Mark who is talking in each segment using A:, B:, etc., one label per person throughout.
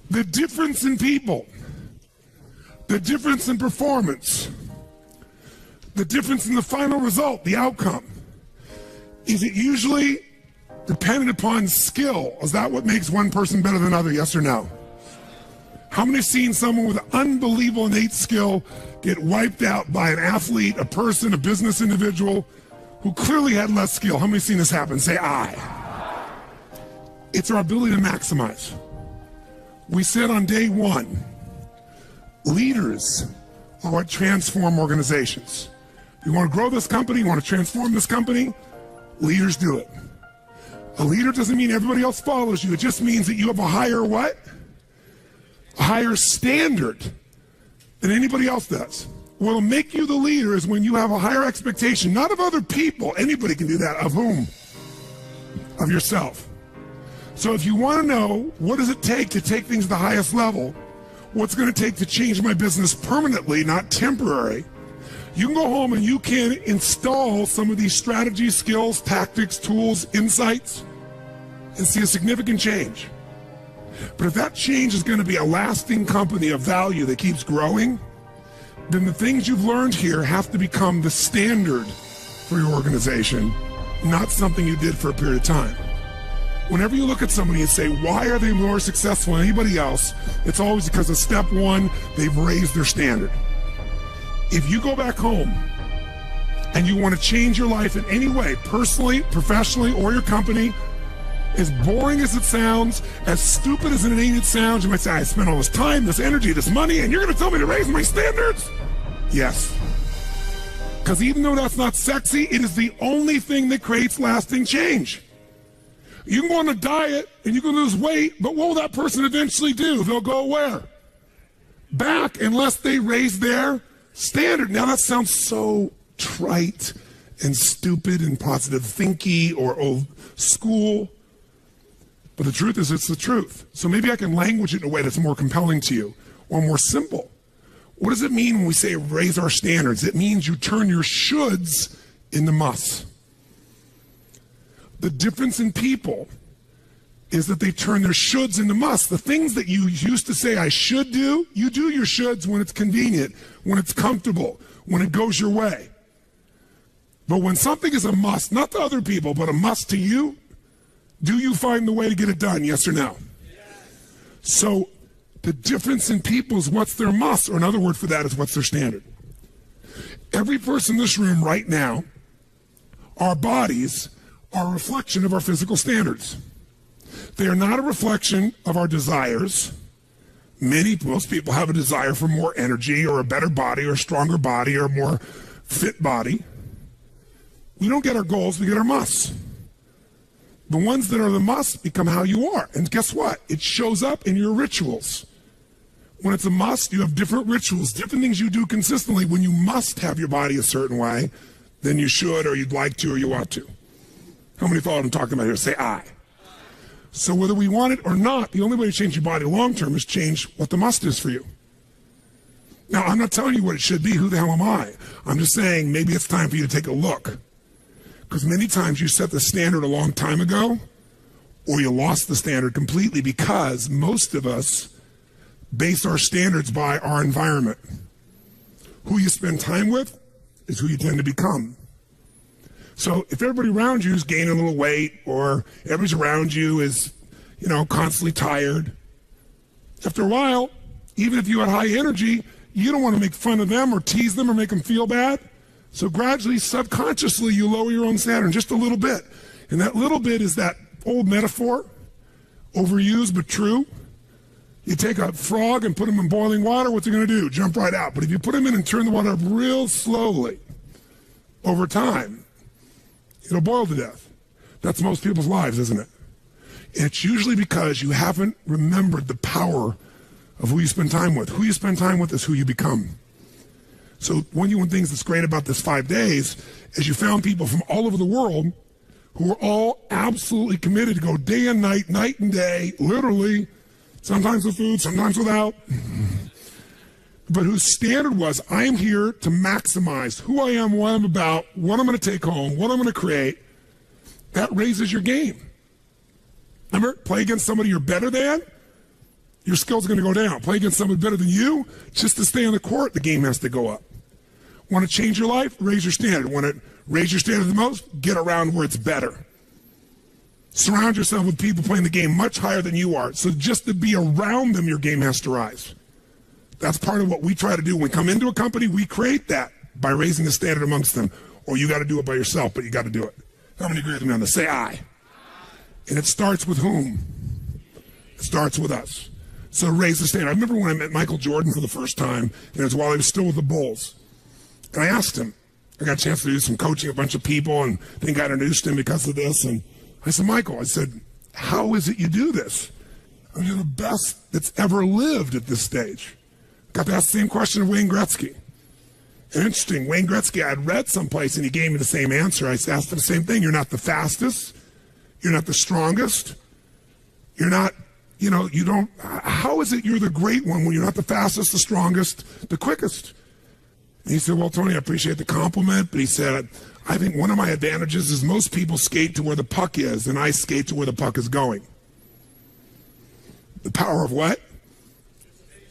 A: The difference in people, the difference in performance, the difference in the final result, the outcome, is it usually dependent upon skill? Is that what makes one person better than another, yes or no? How many have seen someone with unbelievable innate skill get wiped out by an athlete, a person, a business individual who clearly had less skill? How many have seen this happen? Say aye. It's our ability to maximize. We said on day one, leaders are what transform organizations. You want to grow this company, you want to transform this company, leaders do it. A leader doesn't mean everybody else follows you. It just means that you have a higher what? A higher standard than anybody else does. What'll make you the leader is when you have a higher expectation, not of other people. Anybody can do that. Of whom? Of yourself. So if you want to know what does it take to take things to the highest level, what's going to take to change my business permanently, not temporary, you can go home and you can install some of these strategies, skills, tactics, tools, insights, and see a significant change. But if that change is going to be a lasting company of value that keeps growing, then the things you've learned here have to become the standard for your organization, not something you did for a period of time. Whenever you look at somebody and say, why are they more successful than anybody else? It's always because of step one, they've raised their standard. If you go back home and you want to change your life in any way, personally, professionally, or your company, as boring as it sounds, as stupid as it sounds, you might say, I spent all this time, this energy, this money, and you're going to tell me to raise my standards? Yes. Because even though that's not sexy, it is the only thing that creates lasting change. You can go on a diet and you can lose weight, but what will that person eventually do? They'll go where? Back, unless they raise their standard. Now that sounds so trite and stupid and positive thinky or old school, but the truth is it's the truth. So maybe I can language it in a way that's more compelling to you or more simple. What does it mean when we say raise our standards? It means you turn your shoulds into musts. The difference in people is that they turn their shoulds into musts. The things that you used to say I should do, you do your shoulds when it's convenient, when it's comfortable, when it goes your way. But when something is a must, not to other people, but a must to you, do you find the way to get it done, yes or no? Yes. So the difference in people is what's their must, or another word for that is what's their standard. Every person in this room right now, our bodies are a reflection of our physical standards. They are not a reflection of our desires. Most people have a desire for more energy or a better body or a stronger body or a more fit body. We don't get our goals, we get our musts. The ones that are the musts become how you are. And guess what? It shows up in your rituals. When it's a must, you have different rituals, different things you do consistently when you must have your body a certain way than you should or you'd like to or you want to. How many follow what I'm talking about here? Say aye. So whether we want it or not, the only way to change your body long term is change what the must is for you. Now, I'm not telling you what it should be. Who the hell am I? I'm just saying maybe it's time for you to take a look. Because many times you set the standard a long time ago, or you lost the standard completely because most of us base our standards by our environment. Who you spend time with is who you tend to become. So if everybody around you is gaining a little weight, or everybody around you is, constantly tired, after a while, even if you had high energy, you don't want to make fun of them or tease them or make them feel bad. So gradually, subconsciously, you lower your own standard just a little bit. And that little bit is that old metaphor, overused but true. You take a frog and put him in boiling water, what's he going to do? Jump right out. But if you put him in and turn the water up real slowly, over time, it'll boil to death. That's most people's lives, isn't it? And it's usually because you haven't remembered the power of who you spend time with. Who you spend time with is who you become. So one of the things that's great about this 5 days is you found people from all over the world who are all absolutely committed to go day and night and day, literally, sometimes with food, sometimes without. But whose standard was, I am here to maximize who I am, what I'm about, what I'm going to take home, what I'm going to create. That raises your game. Remember, play against somebody you're better than, your skills are going to go down. Play against someone better than you, just to stay on the court, the game has to go up. Want to change your life? Raise your standard. Want to raise your standard the most? Get around where it's better. Surround yourself with people playing the game much higher than you are. So just to be around them, your game has to rise. That's part of what we try to do. When we come into a company, we create that by raising the standard amongst them. Or you got to do it by yourself, but you got to do it. How many agree with me on this? Say I. And it starts with whom? It starts with us. So raise the standard. I remember when I met Michael Jordan for the first time, and it was while he was still with the Bulls. And I asked him, I got a chance to do some coaching, a bunch of people, and then got introduced to him because of this. And I said, Michael, I said, how is it you do this? I mean, you're the best that's ever lived at this stage. Got to ask the same question of Wayne Gretzky. And interesting, Wayne Gretzky, I had read someplace and he gave me the same answer. I asked him the same thing. You're not the fastest. You're not the strongest. You're not, you don't, how is it you're the great one when you're not the fastest, the strongest, the quickest? And he said, well, Tony, I appreciate the compliment, but he said, I think one of my advantages is most people skate to where the puck is, and I skate to where the puck is going. The power of what?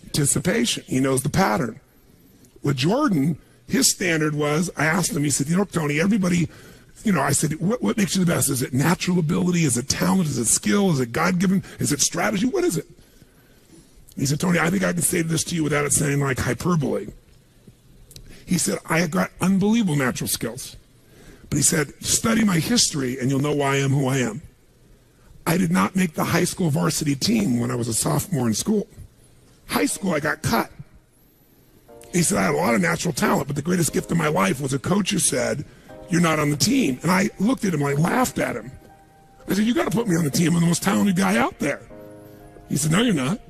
A: Anticipation. He knows the pattern. With Jordan, his standard was, I asked him, he said, Tony, everybody, I said, what makes you the best? Is it natural ability? Is it talent? Is it skill? Is it God-given? Is it strategy? What is it? He said, Tony, I think I can say this to you without it sounding like hyperbole. He said, I have got unbelievable natural skills. But he said, study my history and you'll know why I am who I am. I did not make the high school varsity team when I was a sophomore in school. High school, I got cut. He said, I had a lot of natural talent, but the greatest gift of my life was a coach who said, you're not on the team. And I looked at him, I laughed at him. I said, you got to put me on the team. I'm the most talented guy out there. He said, no, you're not.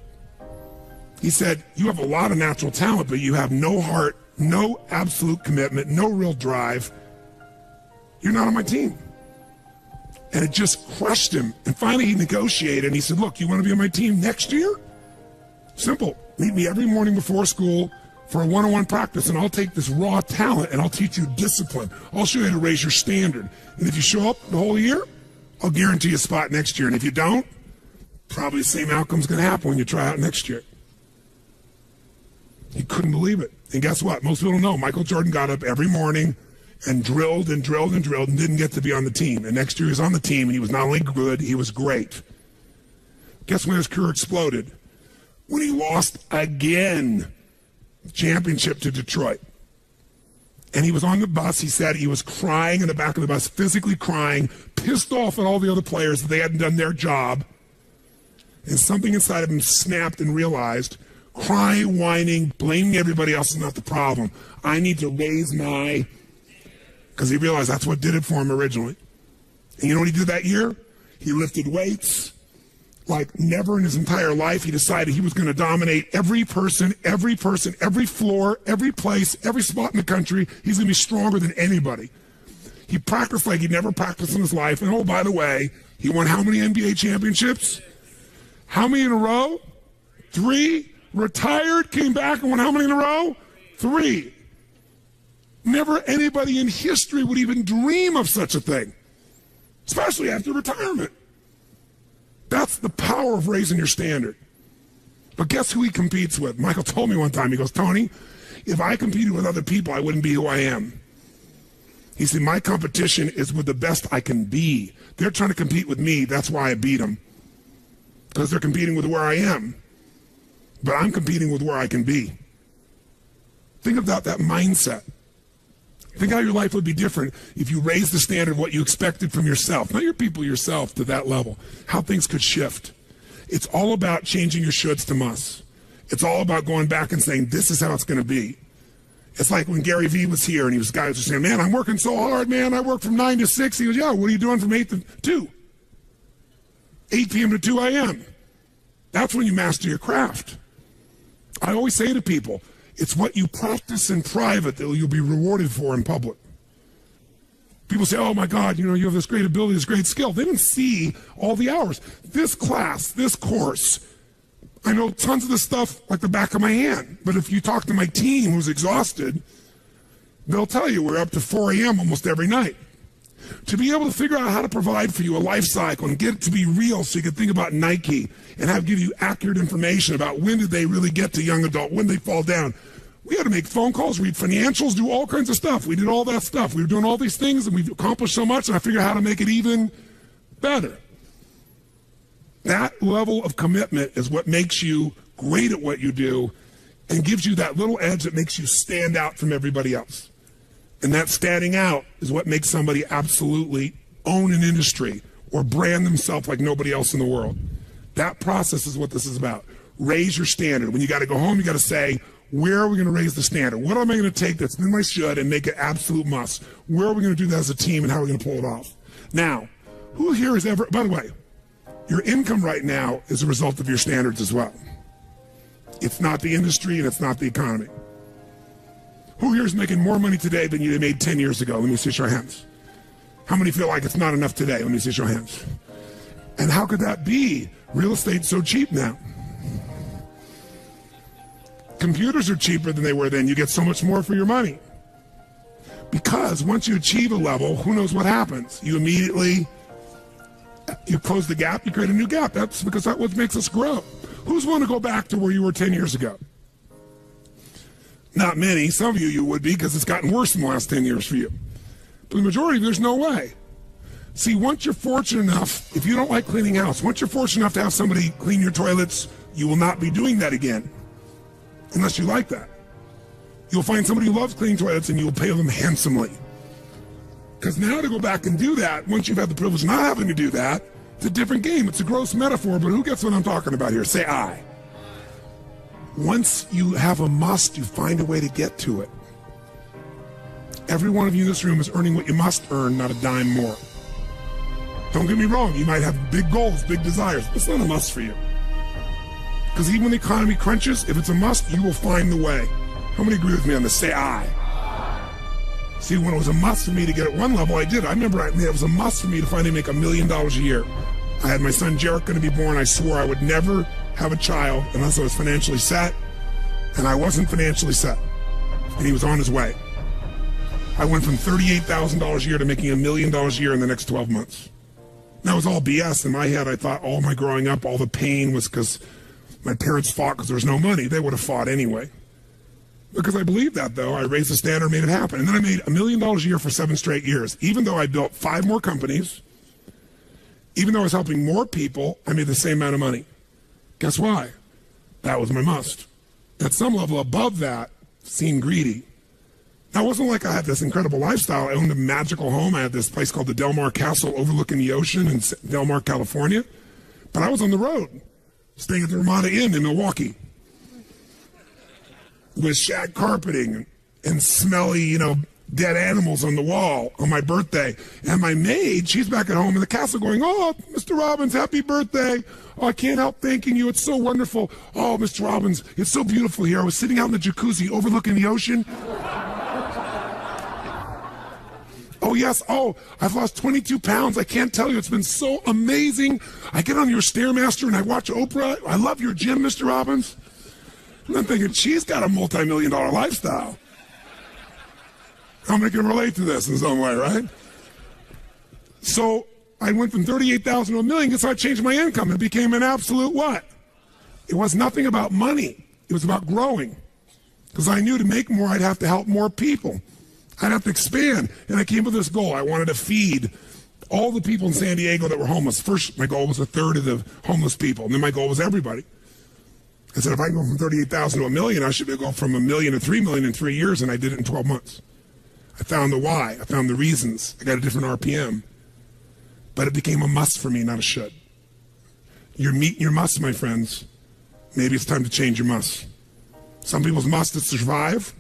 A: He said, you have a lot of natural talent, but you have no heart, no absolute commitment, no real drive. You're not on my team. And it just crushed him. And finally he negotiated and he said, look, you want to be on my team next year? Simple. Meet me every morning before school for a one-on-one practice, and I'll take this raw talent and I'll teach you discipline. I'll show you how to raise your standard. And if you show up the whole year, I'll guarantee you a spot next year. And if you don't, probably the same outcome's going to happen when you try out next year. He couldn't believe it. And guess what? Most people don't know. Michael Jordan got up every morning and drilled and drilled and drilled and didn't get to be on the team. And next year he was on the team, and he was not only good, he was great. Guess when his career exploded? When he lost again the championship to Detroit. And he was on the bus. He said he was crying in the back of the bus, physically crying, pissed off at all the other players that they hadn't done their job. And something inside of him snapped and realized, crying, whining, blaming everybody else is not the problem. I need to raise my... Because he realized that's what did it for him originally. And you know what he did that year? He lifted weights like never in his entire life. He decided he was going to dominate every person, every floor, every place, every spot in the country. He's going to be stronger than anybody. He practiced like he'd never practiced in his life. And oh, by the way, he won how many NBA championships? How many in a row? 3. Retired, came back and won how many in a row? 3. Never anybody in history would even dream of such a thing, especially after retirement. That's the power of raising your standard. But guess who he competes with? Michael told me one time, he goes, Tony, if I competed with other people, I wouldn't be who I am. He said, my competition is with the best I can be. They're trying to compete with me. That's why I beat them. Because they're competing with where I am. But I'm competing with where I can be. Think about that mindset. Think how your life would be different if you raised the standard of what you expected from yourself, not your people, yourself, to that level. How things could shift. It's all about changing your shoulds to musts. It's all about going back and saying, this is how it's going to be. It's like when Gary Vee was here and he was guys were saying, man, I'm working so hard, man. I work from 9 to 6. He goes, yeah, what are you doing from 8 to 2? 8 p.m. to 2 a.m. That's when you master your craft. I always say to people, it's what you practice in private that you'll be rewarded for in public. People say, oh my God, you have this great ability, this great skill. They didn't see all the hours. This class, this course, I know tons of this stuff like the back of my hand. But if you talk to my team who's exhausted, they'll tell you we're up to 4 a.m. almost every night. To be able to figure out how to provide for you a life cycle and get it to be real so you can think about Nike and give you accurate information about when did they really get to young adult, when they fall down. We had to make phone calls, read financials, do all kinds of stuff. We did all that stuff. We were doing all these things, and we've accomplished so much, and I figured out how to make it even better. That level of commitment is what makes you great at what you do and gives you that little edge that makes you stand out from everybody else. And that standing out is what makes somebody absolutely own an industry or brand themselves like nobody else in the world. That process is what this is about. Raise your standard. When you got to go home, you got to say, where are we going to raise the standard? What am I going to take that's in my should and make it absolute must? Where are we going to do that as a team and how are we going to pull it off? Now, who here has ever, by the way, your income right now is a result of your standards as well. It's not the industry and it's not the economy. Who here is making more money today than you made 10 years ago? Let me see your hands. How many feel like it's not enough today? Let me see your hands. And how could that be? Real estate's so cheap now. Computers are cheaper than they were then. You get so much more for your money. Because once you achieve a level, who knows what happens? You immediately, you close the gap, you create a new gap. That's because that's what makes us grow. Who's want to go back to where you were 10 years ago? Not many. Some of you would be, because it's gotten worse in the last 10 years for you. But the majority, there's no way. See, once you're fortunate enough, if you don't like cleaning house, once you're fortunate enough to have somebody clean your toilets, you will not be doing that again. Unless you like that. You'll find somebody who loves cleaning toilets and you'll pay them handsomely. Because now to go back and do that, once you've had the privilege of not having to do that, it's a different game. It's a gross metaphor, but who gets what I'm talking about here? Say I. Once you have a must, you find a way to get to it. Every one of you in this room is earning what you must earn, not a dime more. Don't get me wrong, you might have big goals, big desires. It's not a must for you. Because even when the economy crunches, if it's a must, you will find the way. How many agree with me on this? Say I. See, when it was a must for me to get at one level, I did. I remember it was a must for me to finally make $1 million a year. I had my son Jarek going to be born. I swore I would never have a child unless I was financially set, and I wasn't financially set, and he was on his way. I went from $38,000 a year to making $1 million a year in the next 12 months. That was all BS. In my head, I thought all my growing up, all the pain was because my parents fought because there was no money. They would have fought anyway. Because I believed that, though, I raised the standard, made it happen. And then I made $1 million a year for 7 straight years. Even though I built 5 more companies, even though I was helping more people, I made the same amount of money. Guess why? That was my must. At some level above that, seemed greedy. Now, it wasn't like I had this incredible lifestyle. I owned a magical home. I had this place called the Del Mar Castle overlooking the ocean in Del Mar, California. But I was on the road, staying at the Ramada Inn in Milwaukee with shag carpeting and smelly, dead animals on the wall on my birthday. And my maid, she's back at home in the castle going, "Oh, Mr. Robbins, happy birthday. Oh, I can't help thanking you. It's so wonderful. Oh, Mr. Robbins, it's so beautiful here. I was sitting out in the jacuzzi overlooking the ocean. Oh, yes. Oh, I've lost 22 pounds. I can't tell you. It's been so amazing. I get on your Stairmaster and I watch Oprah. I love your gym, Mr. Robbins." And I'm thinking, she's got a multi-million-dollar lifestyle. How many can relate to this in some way, right? So I went from 38,000 to $1 million, so I changed my income. It became an absolute what? It was nothing about money. It was about growing. Because I knew to make more, I'd have to help more people. I'd have to expand. And I came with this goal. I wanted to feed all the people in San Diego that were homeless. First, my goal was 1/3 of the homeless people. And then my goal was everybody. I said, if I can go from 38,000 to $1 million, I should be able to go from $1 million to $3 million in 3 years. And I did it in 12 months. I found the why. I found the reasons. I got a different RPM. But it became a must for me, not a should. You're meeting your must, my friends. Maybe it's time to change your must. Some people's must is to survive.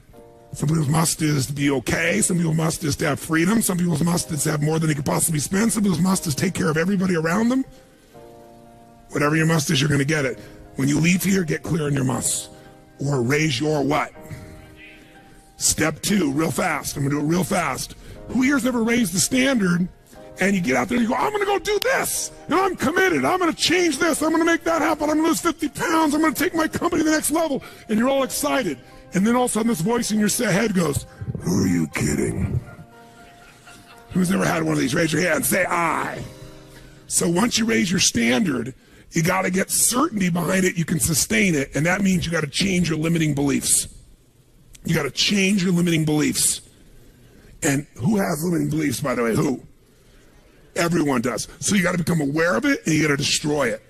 A: Some people's must is to be okay. Some people's must is to have freedom. Some people's must is to have more than they could possibly spend. Some people's must is take care of everybody around them. Whatever your must is, you're going to get it. When you leave here, get clear on your must. Or raise your what? Step 2, real fast. I'm going to do it real fast. Who here's ever raised the standard and you get out there and you go, I'm going to go do this. And I'm committed. I'm going to change this. I'm going to make that happen. I'm going to lose 50 pounds. I'm going to take my company to the next level. And you're all excited. And then all of a sudden this voice in your head goes, who are you kidding? Who's ever had one of these? Raise your hand. Say I. So once you raise your standard, you got to get certainty behind it. You can sustain it. And that means you got to change your limiting beliefs. You got to change your limiting beliefs. And who has limiting beliefs, by the way? Who? Everyone does. So you got to become aware of it and you got to destroy it.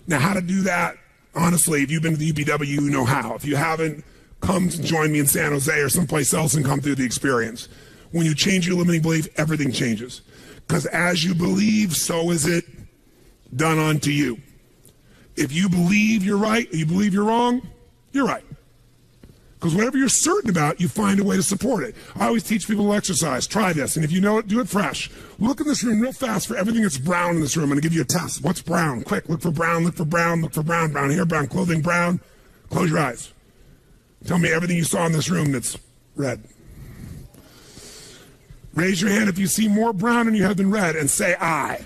A: Now, how to do that? Honestly, if you've been to the UPW, you know how. If you haven't, come join me in San Jose or someplace else and come through the experience. When you change your limiting belief, everything changes. Because as you believe, so is it done unto you. If you believe you're right or you believe you're wrong, you're right. Because whatever you're certain about, you find a way to support it. I always teach people to exercise. Try this. And if you know it, do it fresh. Look in this room real fast for everything that's brown in this room. I'm going to give you a test. What's brown? Quick. Look for brown. Look for brown. Look for brown. Brown hair, brown clothing, brown. Close your eyes. Tell me everything you saw in this room that's red. Raise your hand if you see more brown in your head than red and say I.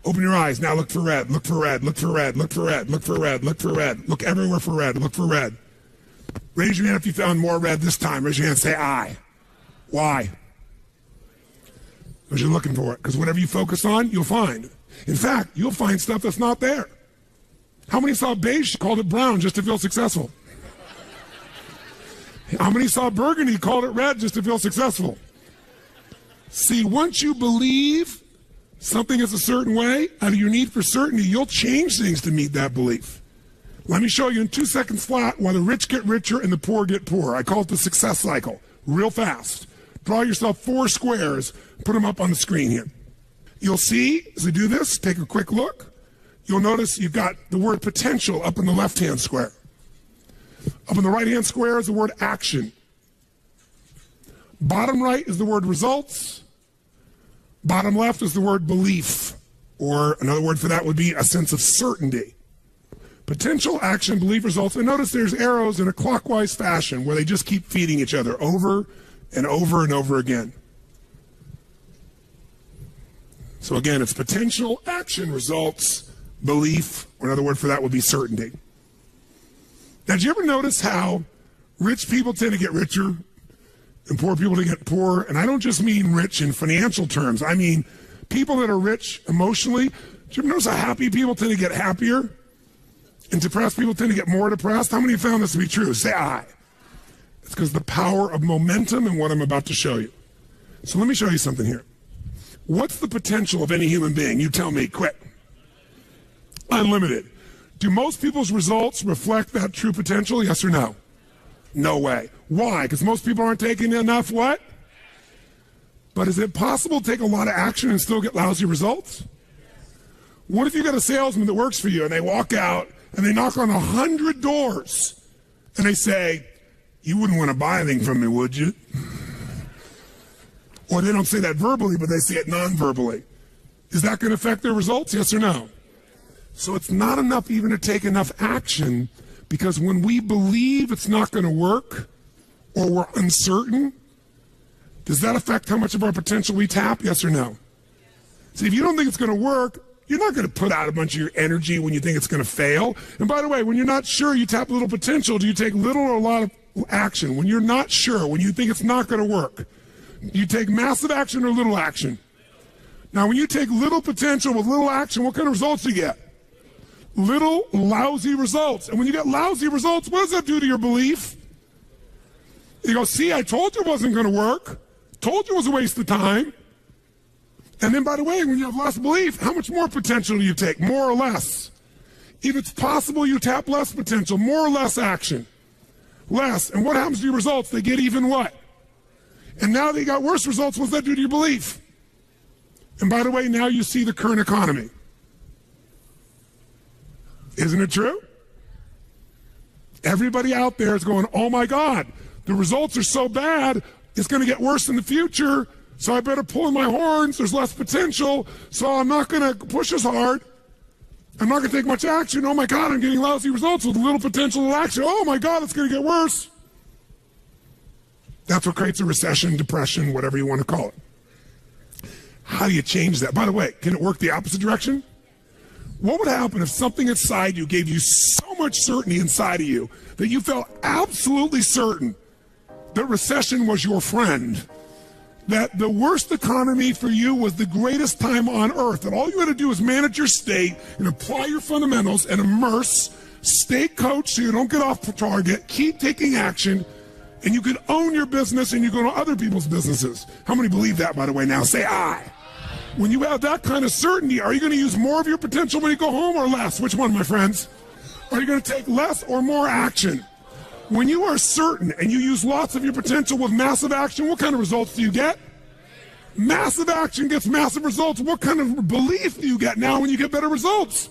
A: Open your eyes. Now look for red. Look for red. Look for red. Look for red. Look for red. Look for red. Look everywhere for red. Look for red. Raise your hand if you found more red this time. Raise your hand and say I. Why? Because you're looking for it. Because whatever you focus on, you'll find. In fact, you'll find stuff that's not there. How many saw beige, called it brown just to feel successful? How many saw burgundy, called it red just to feel successful? See, once you believe something is a certain way, out of your need for certainty, you'll change things to meet that belief. Let me show you in 2 seconds flat why the rich get richer and the poor get poorer. I call it the success cycle. Real fast. Draw yourself 4 squares, put them up on the screen here. You'll see, as I do this, take a quick look. You'll notice you've got the word potential up in the left-hand square. Up in the right-hand square is the word action. Bottom right is the word results. Bottom left is the word belief, or another word for that would be a sense of certainty. Potential, action, belief, results. And notice there's arrows in a clockwise fashion where they just keep feeding each other over and over and over again. So again, it's potential, action, results, belief, or another word for that would be certainty. Now, did you ever notice how rich people tend to get richer and poor people to get poorer? And I don't just mean rich in financial terms. I mean people that are rich emotionally. Did you ever notice how happy people tend to get happier? And depressed people tend to get more depressed? How many have found this to be true? Say I. It's because the power of momentum and what I'm about to show you. So let me show you something here. What's the potential of any human being? You tell me, quick. Unlimited. Do most people's results reflect that true potential? Yes or no? No way. Why? Because most people aren't taking enough what? But is it possible to take a lot of action and still get lousy results? What if you got a salesman that works for you and they walk out and they knock on 100 doors and they say, you wouldn't want to buy anything from me, would you? Or they don't say that verbally, but they say it non-verbally. Is that going to affect their results? Yes or no? So it's not enough even to take enough action, because when we believe it's not going to work or we're uncertain, does that affect how much of our potential we tap? Yes or no? See, if you don't think it's going to work, you're not going to put out a bunch of your energy when you think it's going to fail. And by the way, when you're not sure, you tap little potential. Do you take little or a lot of action? When you're not sure, when you think it's not going to work, do you take massive action or little action? Now, when you take little potential with little action, what kind of results do you get? Little lousy results. And when you get lousy results, what does that do to your belief? You go, see, I told you it wasn't going to work. Told you it was a waste of time. And then, by the way, when you have less belief, how much more potential do you take? More or less? If it's possible, you tap less potential, more or less action. Less. And what happens to your results? They get even what? And now that you got worse results, what's that do to your belief? And by the way, now you see the current economy. Isn't it true? Everybody out there is going, oh my God, the results are so bad, it's going to get worse in the future. So I better pull in my horns. There's less potential. So I'm not going to push as hard. I'm not going to take much action. Oh my God, I'm getting lousy results with little potential action. Oh my God, it's going to get worse. That's what creates a recession, depression, whatever you want to call it. How do you change that? By the way, can it work the opposite direction? What would happen if something inside you gave you so much certainty inside of you that you felt absolutely certain that recession was your friend? that the worst economy for you was the greatest time on earth, that all you had to do is manage your state and apply your fundamentals and immerse, stay coached so you don't get off target, keep taking action, and you can own your business and you go to other people's businesses. How many believe that, by the way? Now say I. When you have that kind of certainty, are you going to use more of your potential when you go home or less? Which one, my friends? Are you going to take less or more action? When you are certain and you use lots of your potential with massive action, what kind of results do you get? Massive action gets massive results. What kind of belief do you get now when you get better results?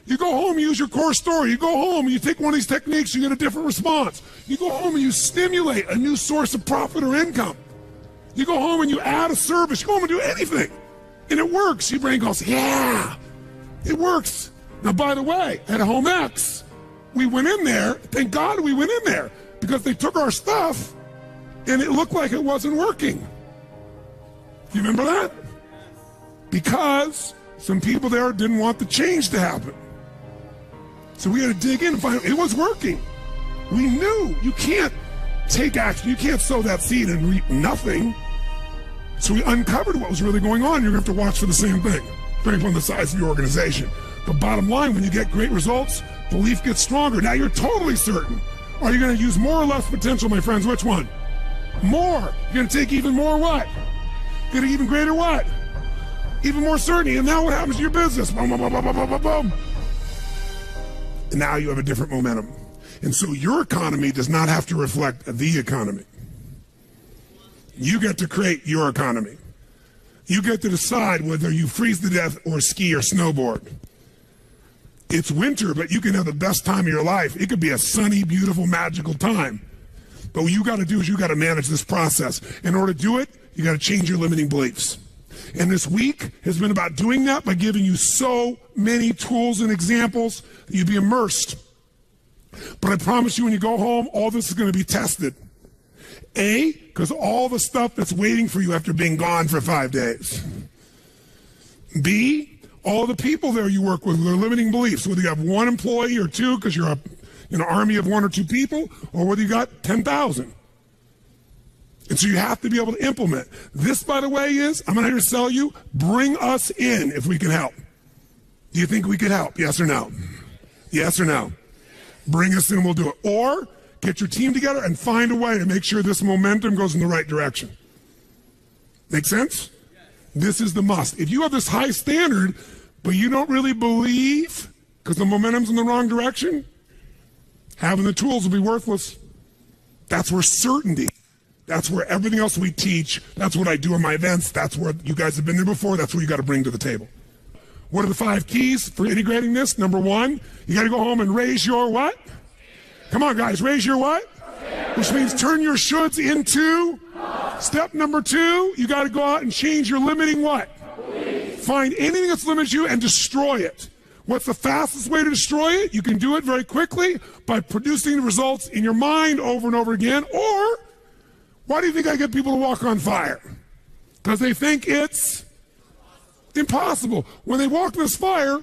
A: You go home, you use your core story. You go home and you take one of these techniques, you get a different response. You go home and you stimulate a new source of profit or income. You go home and you add a service. You go home and do anything. And it works. Your brain goes, yeah, it works. Now, by the way, at Home X, we went in there, thank God we went in there, because they took our stuff and it looked like it wasn't working. You remember that? Because some people there didn't want the change to happen. So we had to dig in and find out it was working. We knew you can't take action. You can't sow that seed and reap nothing. So we uncovered what was really going on. You're going to have to watch for the same thing, depending upon the size of your organization. But bottom line, when you get great results, belief gets stronger. Now you're totally certain. Are you going to use more or less potential, my friends? Which one? More. You're going to take even more what? Get an even greater what? Even more certainty. And now what happens to your business? Boom, boom, boom, boom, boom, boom, boom. And now you have a different momentum. And so your economy does not have to reflect the economy. You get to create your economy. You get to decide whether you freeze to death or ski or snowboard. It's winter, but you can have the best time of your life. It could be a sunny, beautiful, magical time. But what you got to do is you got to manage this process. In order to do it, you got to change your limiting beliefs. And this week has been about doing that by giving you so many tools and examples that you'd be immersed. But I promise you, when you go home, all this is going to be tested. A, because all the stuff that's waiting for you after being gone for 5 days. B, all the people there you work with, their limiting beliefs, whether you have one employee or two because you're an army of one or two people, or whether you got 10,000. And so you have to be able to implement. This, by the way, is, I'm not here to sell you, bring us in if we can help. Do you think we could help? Yes or no? Yes or no? Bring us in and we'll do it. Or get your team together and find a way to make sure this momentum goes in the right direction. Make sense? This is the must. If you have this high standard, but you don't really believe because the momentum's in the wrong direction, having the tools will be worthless. That's where certainty, that's where everything else we teach, that's what I do in my events, that's where you guys have been there before, that's what you got to bring to the table. What are the 5 keys for integrating this? Number 1, you got to go home and raise your what? Come on, guys, raise your what? Which means turn your shoulds into. Step number 2, you got to go out and change your limiting what? Find anything that's limited you and destroy it. What's the fastest way to destroy it? You can do it very quickly by producing the results in your mind over and over again. Or, why do you think I get people to walk on fire? Because they think it's impossible. When they walk in this fire,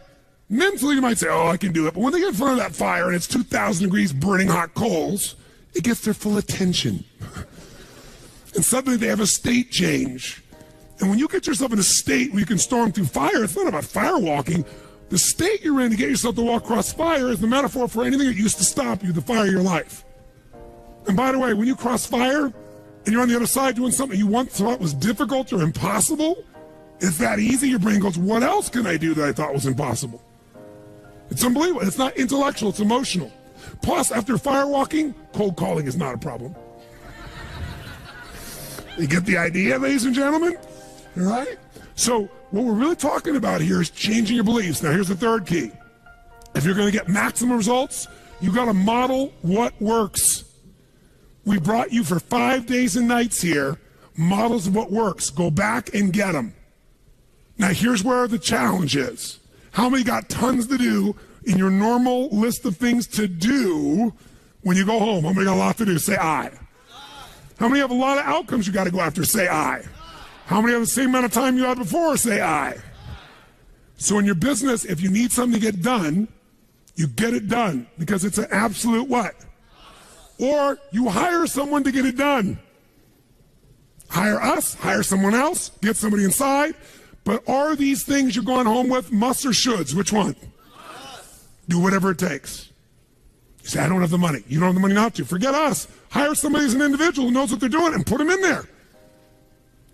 A: mentally you might say, oh, I can do it. But when they get in front of that fire and it's 2,000 degrees burning hot coals, it gets their full attention. And suddenly they have a state change. And when you get yourself in a state where you can storm through fire, it's not about fire walking. The state you're in to get yourself to walk across fire is the metaphor for anything that used to stop you, the fire of your life. And by the way, when you cross fire and you're on the other side doing something you once thought was difficult or impossible, it's that easy, your brain goes, what else can I do that I thought was impossible? It's unbelievable. It's not intellectual, it's emotional. Plus, after fire walking, cold calling is not a problem. You get the idea, ladies and gentlemen? All right? So what we're really talking about here is changing your beliefs. Now, here's the 3rd key. If you're going to get maximum results, you got to model what works. We brought you for 5 days and nights here, models of what works. Go back and get them. Now, here's where the challenge is. How many got tons to do in your normal list of things to do when you go home? How many got a lot to do? Say I. How many have a lot of outcomes you got to go after? Say I. How many have the same amount of time you had before? Say I. So in your business, if you need something to get done, you get it done because it's an absolute what? Or you hire someone to get it done. Hire us, hire someone else, get somebody inside. But are these things you're going home with musts or shoulds? Which one? Do whatever it takes. You say, I don't have the money. You don't have the money not to. Forget us. Hire somebody as an individual who knows what they're doing and put them in there.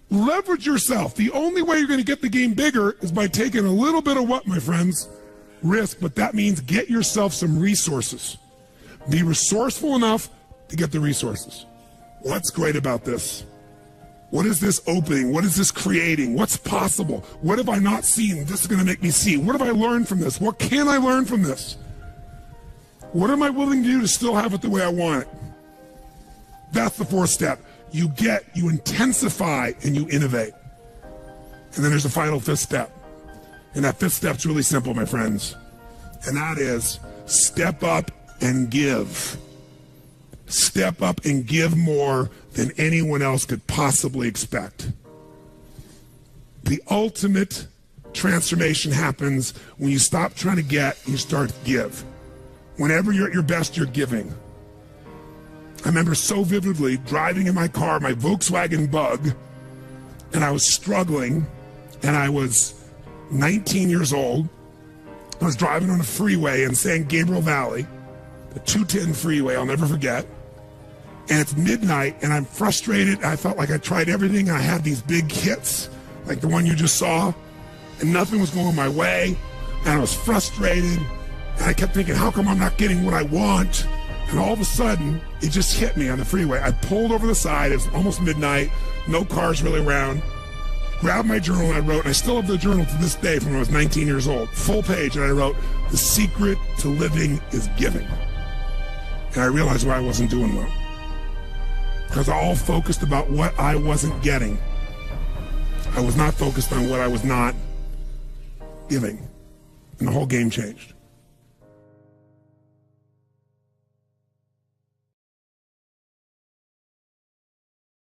A: Leverage yourself. The only way you're going to get the game bigger is by taking a little bit of what, my friends? Risk, but that means get yourself some resources. Be resourceful enough to get the resources. What's great about this? What is this opening? What is this creating? What's possible? What have I not seen? This is going to make me see. What have I learned from this? What can I learn from this? What am I willing to do to still have it the way I want it? That's the fourth step. You intensify, and you innovate. And then there's the final fifth step. And that fifth step's really simple, my friends. And that is step up and give. Step up and give more than anyone else could possibly expect. The ultimate transformation happens when you stop trying to get and you start to give. Whenever you're at your best, you're giving. I remember so vividly driving in my car, my Volkswagen Bug, and I was struggling, and I was 19 years old. I was driving on a freeway in San Gabriel Valley, the 210 freeway, I'll never forget. And it's midnight, and I'm frustrated. I felt like I tried everything. I had these big hits, like the one you just saw, and nothing was going my way. And I was frustrated, and I kept thinking, how come I'm not getting what I want? And all of a sudden, it just hit me on the freeway. I pulled over the side. It was almost midnight, no cars really around. Grabbed my journal, and I wrote, and I still have the journal to this day from when I was 19 years old, full page, and I wrote, the secret to living is giving. And I realized why I wasn't doing well. Because I all focused about what I wasn't getting. I was not focused on what I was not giving. And the whole game changed.